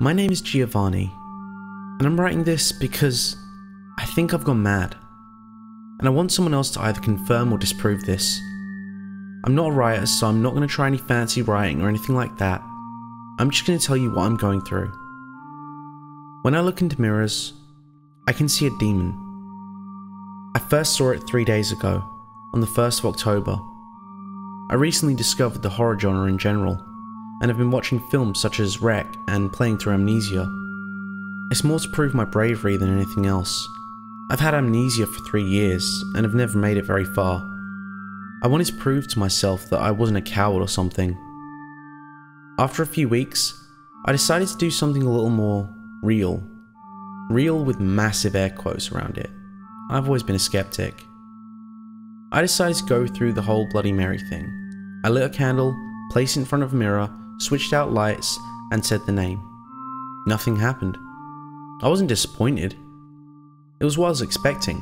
My name is Giovanni, and I'm writing this because I think I've gone mad, and I want someone else to either confirm or disprove this. I'm not a writer, so I'm not going to try any fancy writing or anything like that. I'm just going to tell you what I'm going through. When I look into mirrors, I can see a demon. I first saw it 3 days ago, on the 1st of October. I recently discovered the horror genre in general, and have been watching films such as Wreck and playing through Amnesia. It's more to prove my bravery than anything else. I've had amnesia for 3 years, and have never made it very far. I wanted to prove to myself that I wasn't a coward or something. After a few weeks, I decided to do something a little more real. Real with massive air quotes around it. I've always been a skeptic. I decided to go through the whole Bloody Mary thing. I lit a candle, placed it in front of a mirror, switched out lights, and said the name. Nothing happened. I wasn't disappointed. It was what I was expecting.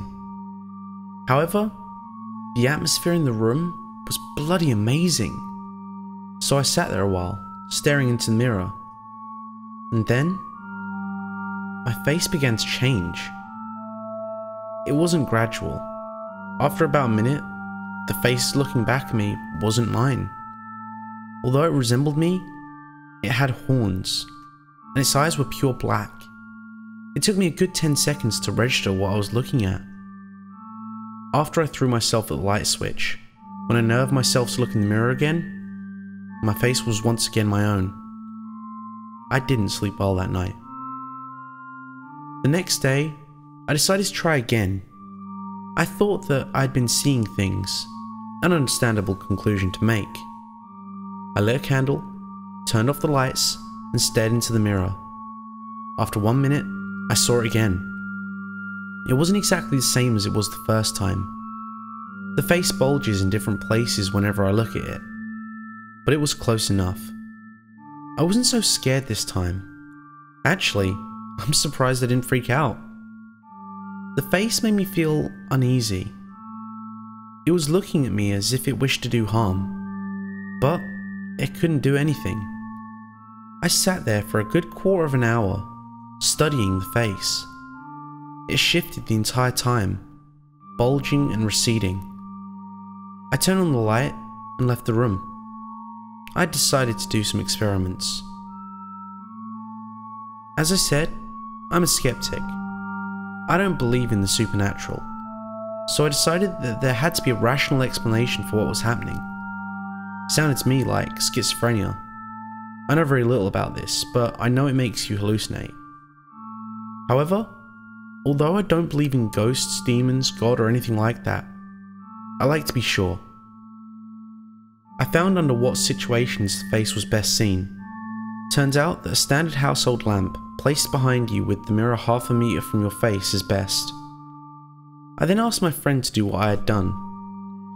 However, the atmosphere in the room was bloody amazing. So I sat there a while, staring into the mirror. And then, my face began to change. It wasn't gradual. After about a minute, the face looking back at me wasn't mine. Although it resembled me, it had horns, and its eyes were pure black. It took me a good 10 seconds to register what I was looking at. After I threw myself at the light switch, when I nerved myself to look in the mirror again, my face was once again my own. I didn't sleep well that night. The next day, I decided to try again. I thought that I'd been seeing things, an understandable conclusion to make. I lit a candle, turned off the lights, and stared into the mirror. After 1 minute, I saw it again. It wasn't exactly the same as it was the first time. The face bulges in different places whenever I look at it, but it was close enough. I wasn't so scared this time. Actually, I'm surprised I didn't freak out. The face made me feel uneasy. It was looking at me as if it wished to do harm, but it couldn't do anything. I sat there for a good quarter of an hour, studying the face. It shifted the entire time, bulging and receding. I turned on the light and left the room. I decided to do some experiments. As I said, I'm a skeptic. I don't believe in the supernatural, so I decided that there had to be a rational explanation for what was happening. It sounded to me like schizophrenia. I know very little about this, but I know it makes you hallucinate. However, although I don't believe in ghosts, demons, God, or anything like that, I like to be sure. I found under what situations the face was best seen. Turns out that a standard household lamp placed behind you with the mirror half a meter from your face is best. I then asked my friend to do what I had done.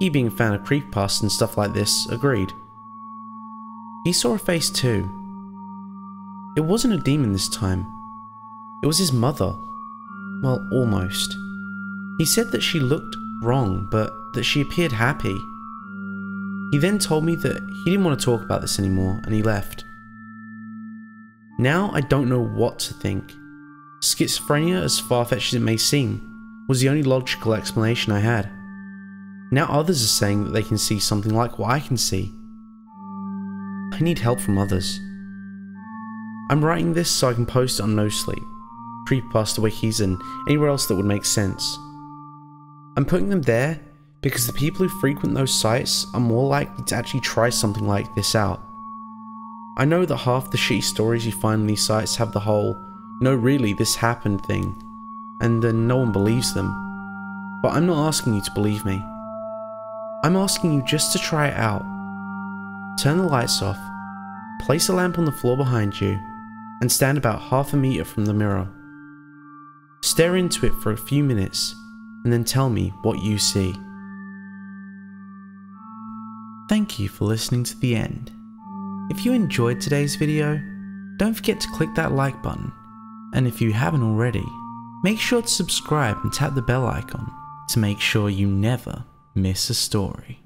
He, being a fan of Creepypasta and stuff like this, agreed. He saw a face too. It wasn't a demon this time. It was his mother. Well, almost. He said that she looked wrong, but that she appeared happy. He then told me that he didn't want to talk about this anymore, and he left. Now I don't know what to think. Schizophrenia, as far-fetched as it may seem, was the only logical explanation I had. Now others are saying that they can see something like what I can see. I need help from others. I'm writing this so I can post it on No Sleep, Creepypasta wikis, and anywhere else that would make sense. I'm putting them there because the people who frequent those sites are more likely to actually try something like this out. I know that half the shitty stories you find on these sites have the whole, no really this happened thing, and then no one believes them. But I'm not asking you to believe me. I'm asking you just to try it out. Turn the lights off, place a lamp on the floor behind you, and stand about half a meter from the mirror. Stare into it for a few minutes, and then tell me what you see. Thank you for listening to the end. If you enjoyed today's video, don't forget to click that like button, and if you haven't already, make sure to subscribe and tap the bell icon to make sure you never miss a story.